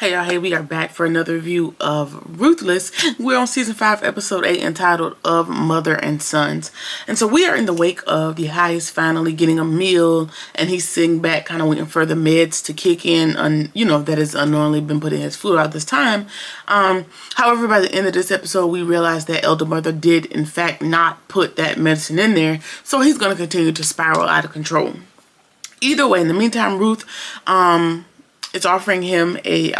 Hey y'all, hey, we are back for another review of Ruthless. We're on season 5, episode 8, entitled Of Mother and Sons. And so we are in the wake of the highest finally getting a meal, and he's sitting back kind of waiting for the meds to kick in, that has unknowingly been put in his food all this time. However, by the end of this episode, we realize that Elder Mother did in fact not put that medicine in there, so he's going to continue to spiral out of control. Either way, in the meantime, Ruth is offering him a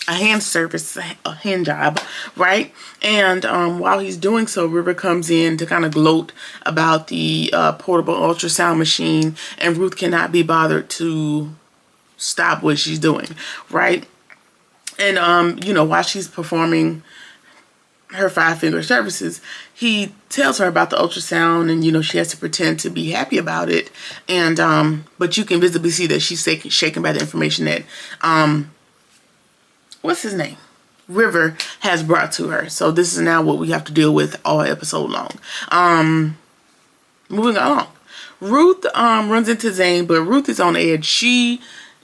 hand service, a hand job, right? And while he's doing so, River comes in to kind of gloat about the portable ultrasound machine, and Ruth cannot be bothered to stop what she's doing, right? And while she's performing her 5-finger services, he tells her about the ultrasound, and she has to pretend to be happy about it, and but you can visibly see that she's shaken by the information that what's his name, River, has brought to her. So this is now what we have to deal with all episode long. Moving along, Ruth runs into Zane, but Ruth is on edge. She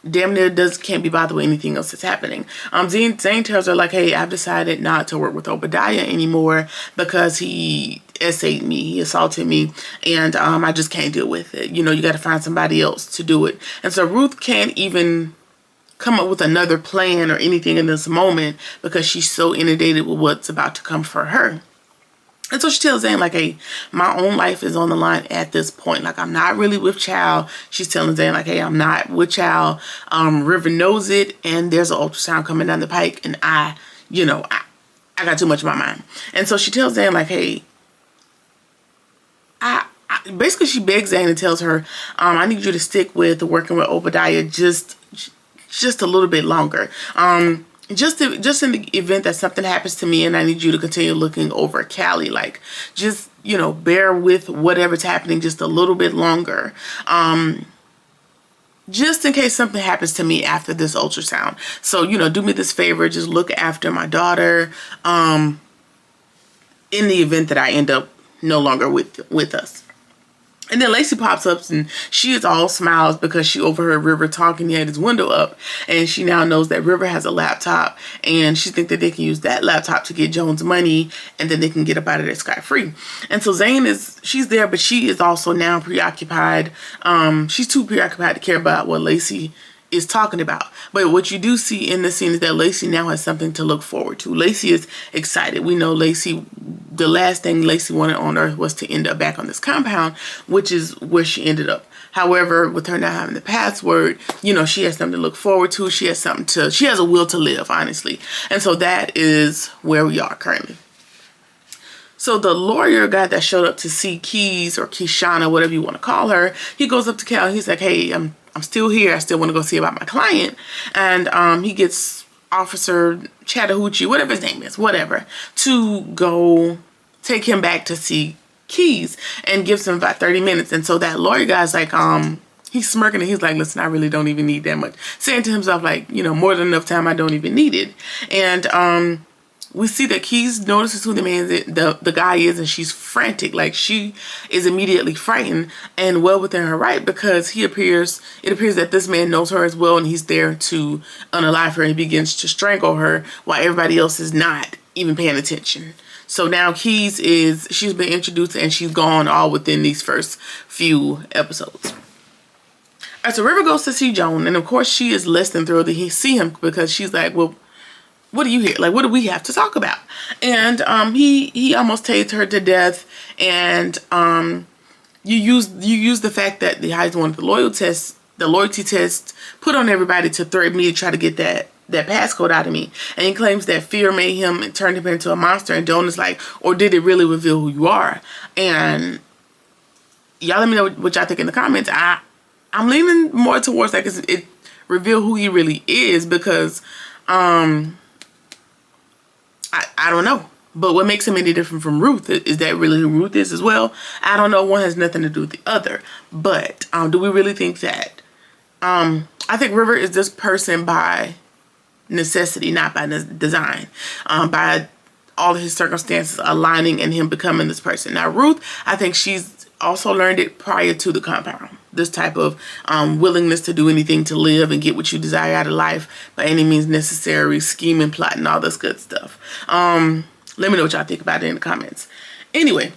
damn near can't be bothered with anything else that's happening. Zane tells her, like, hey, I've decided not to work with Obadiah anymore because he essayed me, he assaulted me, and I just can't deal with it. You got to find somebody else to do it. And so Ruth can't even come up with another plan or anything in this moment because she's so inundated with what's about to come for her. And so she tells Zane, like, hey, my own life is on the line at this point. Like, I'm not really with Chow. She's telling Zane, like, hey, I'm not with Chow. River knows it, and there's an ultrasound coming down the pike, and I got too much in my mind. And so she tells Zane, like, hey, basically she begs Zane and tells her, I need you to stick with working with Obadiah just a little bit longer. Just in the event that something happens to me and I need you to continue looking over Callie, like, just, bear with whatever's happening just a little bit longer. Just in case something happens to me after this ultrasound. So, do me this favor, just look after my daughter, in the event that I end up no longer with us. And then Lacey pops up, and she is all smiles because she overheard River talking. He had his window up, and she now knows that River has a laptop, and she thinks that they can use that laptop to get Jones money, and then they can get up out of there scot-free. And so Zane she's there, but she is also now preoccupied. She's too preoccupied to care about what Lacey is talking about. But what you do see in the scene is that Lacey now has something to look forward to. Lacey is excited. We know the last thing Lacey wanted on Earth was to end up back on this compound, which is where she ended up. However, with her not having the password, she has something to look forward to. She has a will to live, honestly. And so that is where we are currently. So the lawyer guy that showed up to see Keys, or Kishana, whatever you want to call her, he goes up to Cal and he's like, hey, I'm still here. I still want to go see about my client. And he gets Officer Chattahoochee, whatever his name is, to go take him back to see Keys, and gives him about 30 minutes. And so that lawyer guy's like, he's smirking and he's like, listen, I really don't even need that much. Saying to himself, like, more than enough time, I don't even need it. And we see that Keys notices who the guy is, and she's frantic. Like, she is immediately frightened, and well within her right, because it appears that this man knows her as well, and he's there to unalive her, and he begins to strangle her while everybody else is not even paying attention. So now she's been introduced, and she's gone all within these first few episodes. All right, so River goes to see Joan, and of course she is less than thrilled to see him, because she's like, well, what are you here? Like, what do we have to talk about? And he almost tased her to death. And you use the fact that the Heisman wanted the loyalty test put on everybody to threaten me to try to get that passcode out of me. And he claims that fear made him and turned him into a monster. And Dawn is like, or did it really reveal who you are? And y'all let me know what y'all think in the comments. I'm leaning more towards like it reveal who he really is, because I don't know. But what makes him any different from Ruth is that really who Ruth is as well. I don't know. One has nothing to do with the other. But do we really think that? I think River is this person by necessity, not by design. By all of his circumstances aligning and him becoming this person. Now, Ruth, I think she's also learned it prior to the compound. This type of willingness to do anything to live and get what you desire out of life by any means necessary, scheming, plotting, all this good stuff. Let me know what y'all think about it in the comments. Anyway,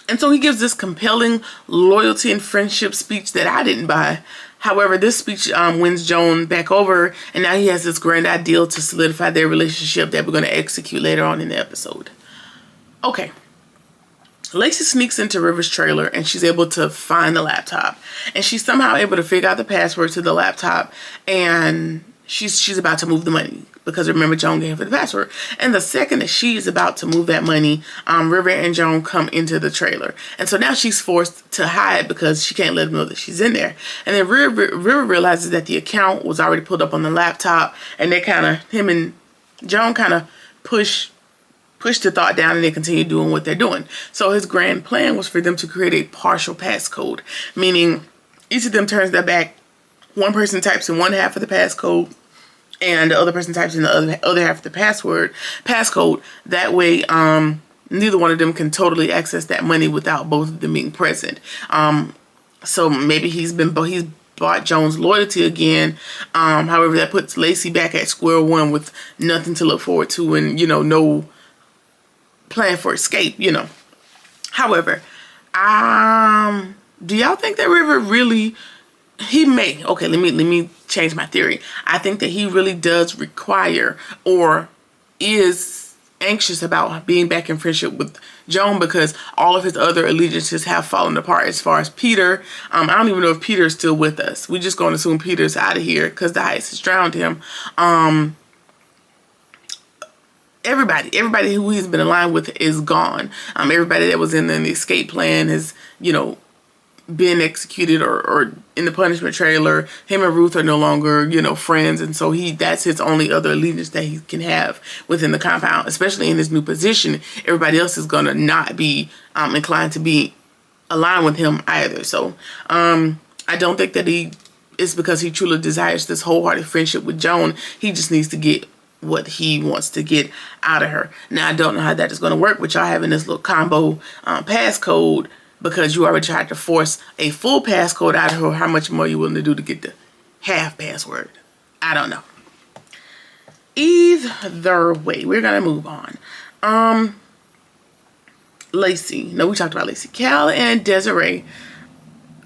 and so he gives this compelling loyalty and friendship speech that I didn't buy. However, this speech wins Joan back over, and now he has this grand ideal to solidify their relationship that we're going to execute later on in the episode. Okay. Lacey sneaks into River's trailer and she's able to find the laptop. And she's somehow able to figure out the password to the laptop, and she's about to move the money. Because remember, Joan gave her the password. And the second that she is about to move that money, River and Joan come into the trailer. And so now she's forced to hide because she can't let them know that she's in there. And then River realizes that the account was already pulled up on the laptop. And they him and Joan push the thought down, and they continue doing what they're doing. So his grand plan was for them to create a partial passcode. Meaning each of them turns their back. One person types in one half of the passcode, and the other person types in the other half of the passcode. That way, neither one of them can totally access that money without both of them being present. So maybe he's bought Joan's loyalty again. However, that puts Lacey back at square one with nothing to look forward to, and no plan for escape. However, do y'all think that River really? He may. Okay, let me change my theory. I think that he really does require or is anxious about being back in friendship with Joan, because all of his other allegiances have fallen apart. As far as Peter, I don't even know if Peter is still with us. We're just going to assume Peter's out of here because the ice has drowned him. Everybody who he's been aligned with is gone. Everybody that was in the escape plan has, been executed or in the punishment trailer. Him and Ruth are no longer, friends. And so that's his only other allegiance that he can have within the compound, especially in his new position. Everybody else is going to not be inclined to be aligned with him either. So I don't think that it's because he truly desires this wholehearted friendship with Joan. He just needs to get what he wants to get out of her. Now, I don't know how that is going to work with y'all having this little combo passcode, because you already tried to force a full passcode out of her. How much more are you willing to do to get the half password? I don't know. Either way, we're going to move on. Lacey. No, we talked about Lacey. Cal and Desiree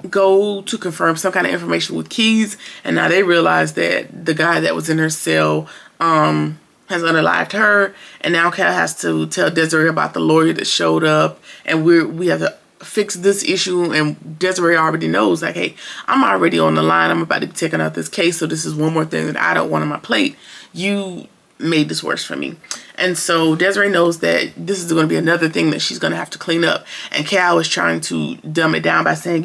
go to confirm some kind of information with Keys, and now they realize that the guy that was in her cell has unalived her, and now Cal has to tell Desiree about the lawyer that showed up, and we have to fix this issue. And Desiree already knows, like, hey, I'm already on the line. I'm about to be taking out this case, so this is one more thing that I don't want on my plate. You made this worse for me. And so Desiree knows that this is going to be another thing that she's going to have to clean up. And Cal is trying to dumb it down by saying,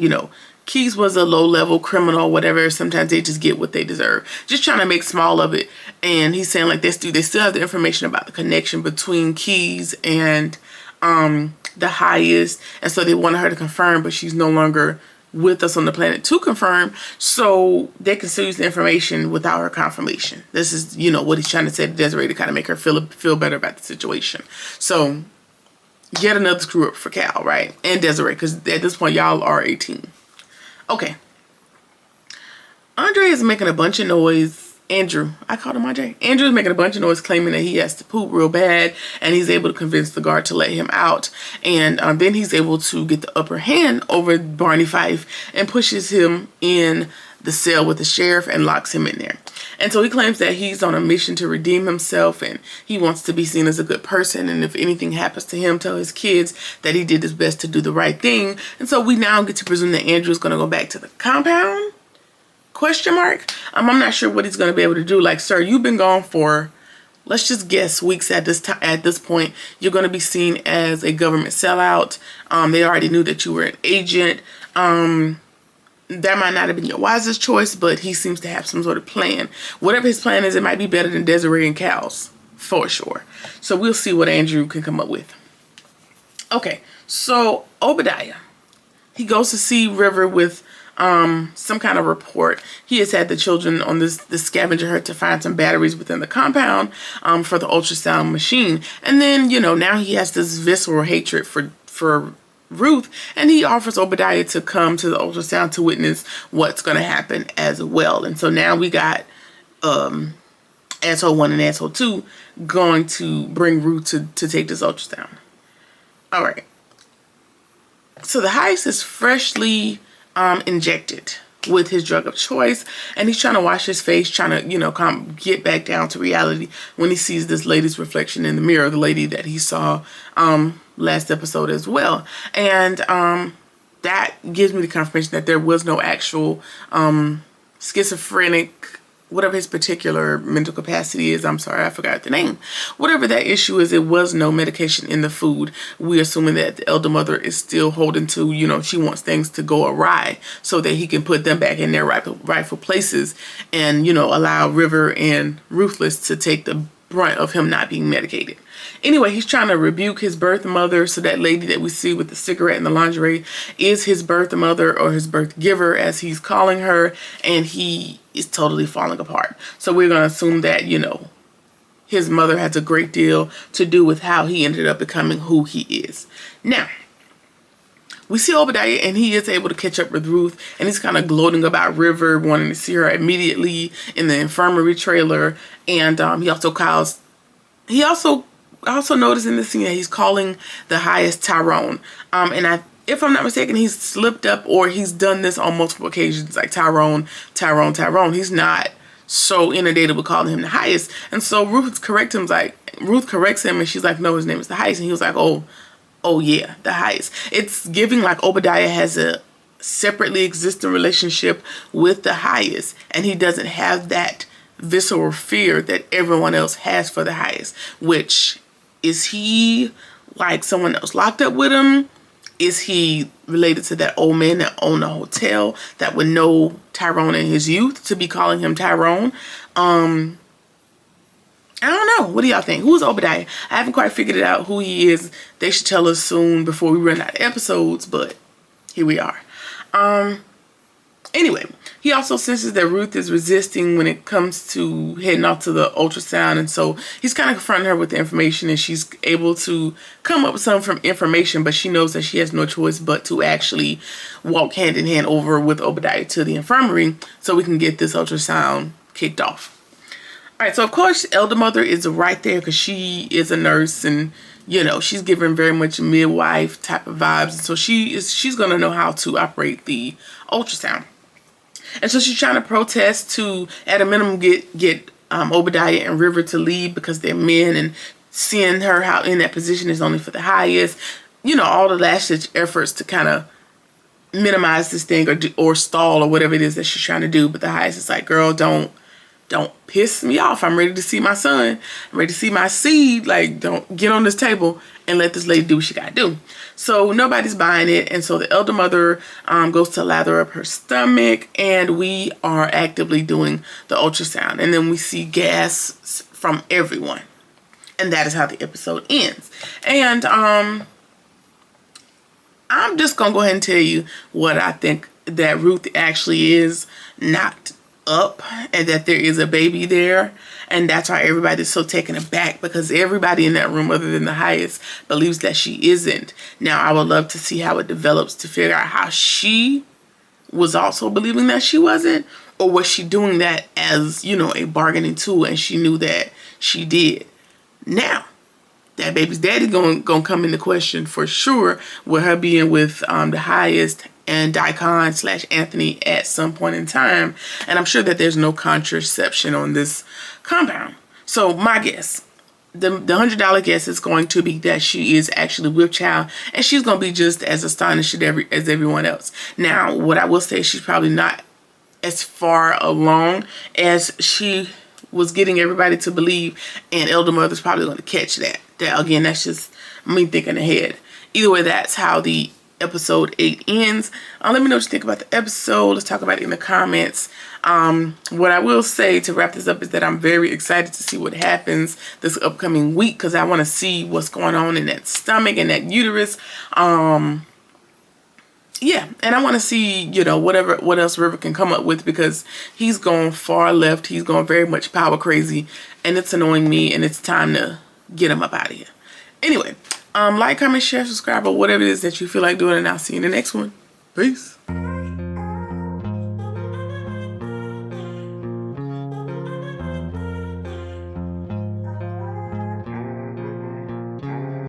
Keys was a low-level criminal, whatever. Sometimes they just get what they deserve. Just trying to make small of it. And he's saying, like, they still have the information about the connection between Keys and the highest. And so they wanted her to confirm, but she's no longer with us on the planet to confirm. So they can still use the information without her confirmation. This is, what he's trying to say to Desiree to kind of make her feel better about the situation. So yet another screw up for Cal, right? And Desiree, because at this point, y'all are 18. Okay. Andre is making a bunch of noise. Andrew, I called him Andre. Andrew is making a bunch of noise claiming that he has to poop real bad, and he's able to convince the guard to let him out. And then he's able to get the upper hand over Barney Fife and pushes him in the cell with the sheriff and locks him in there. And so he claims that he's on a mission to redeem himself, and he wants to be seen as a good person. And if anything happens to him, tell his kids that he did his best to do the right thing. And so we now get to presume that Andrew is going to go back to the compound? Question mark. I'm not sure what he's going to be able to do. Like, sir, you've been gone for, let's just guess, weeks at this time. At this point, you're going to be seen as a government sellout. They already knew that you were an agent. That might not have been your wisest choice, but he seems to have some sort of plan. Whatever his plan is, it might be better than Desiree and Cal's, for sure. So we'll see what Andrew can come up with. Okay, so Obadiah, he goes to see River with some kind of report. He has had the children on this scavenger hunt to find some batteries within the compound for the ultrasound machine. And then, you know, now he has this visceral hatred for Ruth, and he offers Obadiah to come to the ultrasound to witness what's going to happen as well. And so now we got asshole 1 and asshole 2 going to bring Ruth to take this ultrasound. All right. So the heist is freshly injected with his drug of choice, and he's trying to wash his face, trying to, you know, get back down to reality when he sees this lady's reflection in the mirror, the lady that he saw last episode as well. And that gives me the confirmation that there was no actual schizophrenic, whatever his particular mental capacity is. I'm sorry, I forgot the name. Whatever that issue is, it was no medication in the food. We're assuming that the elder mother is still holding to, you know, she wants things to go awry so that he can put them back in their rightful places and, you know, allow River and Ruthless to take the brunt of him not being medicated. Anyway, he's trying to rebuke his birth mother. So that lady that we see with the cigarette and the lingerie is his birth mother, or his birth giver as he's calling her. And he is totally falling apart. So we're going to assume that, you know, his mother has a great deal to do with how he ended up becoming who he is. Now, we see Obadiah, and he is able to catch up with Ruth, and he's kind of gloating about River, wanting to see her immediately in the infirmary trailer. And he also noticed in this scene that he's calling the highest Tyrone. And if I'm not mistaken, he's slipped up, or he's done this on multiple occasions, like Tyrone. He's not so inundated with calling him the highest. And so Ruth corrects him, and she's like, no, his name is the highest. And he was like, oh yeah, the highest. It's giving like Obadiah has a separately existing relationship with the highest, and he doesn't have that visceral fear that everyone else has for the highest. Which, is he like someone else locked up with him? Is he related to that old man that owned the hotel that would know Tyrone in his youth to be calling him Tyrone? I don't know. What do y'all think? Who's Obadiah? I haven't quite figured it out who he is. They should tell us soon before we run out of episodes, but here we are. Anyway, he also senses that Ruth is resisting when it comes to heading off to the ultrasound, and so he's kind of confronting her with the information, and she's able to come up with some information, but she knows that she has no choice but to actually walk hand in hand over with Obadiah to the infirmary so we can get this ultrasound kicked off. All right, so of course, Elder Mother is right there because she is a nurse, and you know, she's giving very much midwife type of vibes. And so she's going to know how to operate the ultrasound. And so she's trying to protest to, at a minimum, get Obadiah and River to leave because they're men, and seeing her out in that position is only for the highest. You know, all the last-ditch efforts to kind of minimize this thing or stall or whatever it is that she's trying to do. But the highest is like, girl, don't piss me off. I'm ready to see my son. I'm ready to see my seed. Like, don't get on this table and let this lady do what she got to do. So nobody's buying it. And so the elder mother goes to lather up her stomach, and we are actively doing the ultrasound. And then we see gasps from everyone. And that is how the episode ends. And I'm just going to go ahead and tell you what I think that Ruth actually is knocked up, and that there is a baby there, and that's why everybody's so taken aback, because everybody in that room other than the highest believes that she isn't. Now I would love to see how it develops to figure out how she was also believing that she wasn't, or was she doing that as, you know, a bargaining tool, and she knew that she did. Now that baby's daddy gonna come into question for sure, with her being with the highest and Daikon / Anthony at some point in time. And I'm sure that there's no contraception on this compound. So my guess, the $100 guess is going to be that she is actually with child, and she's going to be just as astonished as everyone else. Now, what I will say, she's probably not as far along as she was getting everybody to believe, and Elder Mother's probably going to catch that. Again, that's just me thinking ahead. Either way, that's how the episode 8 ends. Let me know what you think about the episode. Let's talk about it in the comments. What I will say to wrap this up is that I'm very excited to see what happens this upcoming week, because I want to see what's going on in that stomach and that uterus. yeah, and I want to see, you know, what else River can come up with, because he's going far left. He's going very much power crazy, and it's annoying me, and it's time to get him up out of here. Anyway, like, comment, share, subscribe, or whatever it is that you feel like doing, and I'll see you in the next one. Peace.